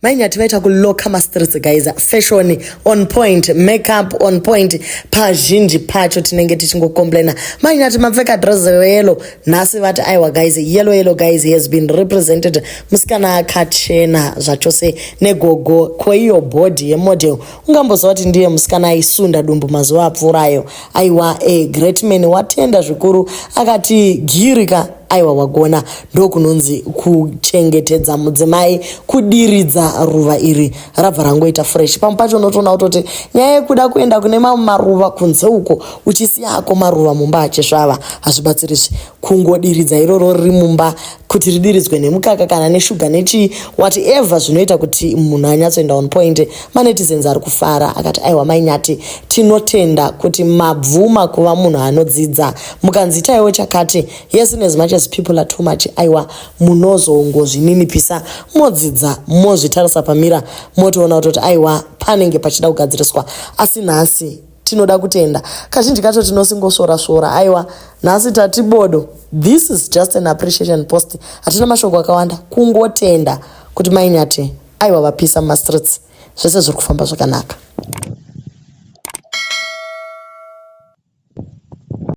Mai Nyathi vaita kuloka mastreets guys, fashion on point, makeup on point, pazhinji pacho tinenge tichingocomplaina. Mai Nyathi mapfeka dress yellow, nhasi vati aiwa guys, yellow guys has been represented. Musikana akachena zvachose negogo kweiyo body yemodel. Ungambozva kuti ndiye musikana aisunda dumbu mazuva apfuurayo. Aiwa great man watenda zvikuru akati girika. Aiwa wagona ndokunonzi kuchengetedza mudzimai, kudiridza ruva iri rabva rangoita fresh. Pamwe pacho unotoona kutoti nyaya yekuda kuenda kune mamwe maruva kunze uko uchisiyako maruva mumba achesvava hazvibatsirizve. Kungodiridza iroro riri mumba kuti ridiridzwe nemukaka kana neshuga nechi whatever zvinoita kuti munhu anyatsoenda on point. Manetizens ari kufara akati aiwa Mai Nyathi tinotenda kuti mabvuma kuva munhu anodzidza mukanzi itaiwo chakati. Yes, as much as people are too much, aiwa munozongozvininipisa modzidza mozvitarisa pamira motoona kuti aiwa panenge pachida kugadziriswa. Asi nhasi tinoda kutenda kazhinji kacho tinosingosora aiwa nhasi tatibodo. This is just an appreciation post. Hatina mashoko akawanda, kungotenda kuti Mai Nyathi aiwa vapisa mastreets zvese zviri kufamba zvakanaka.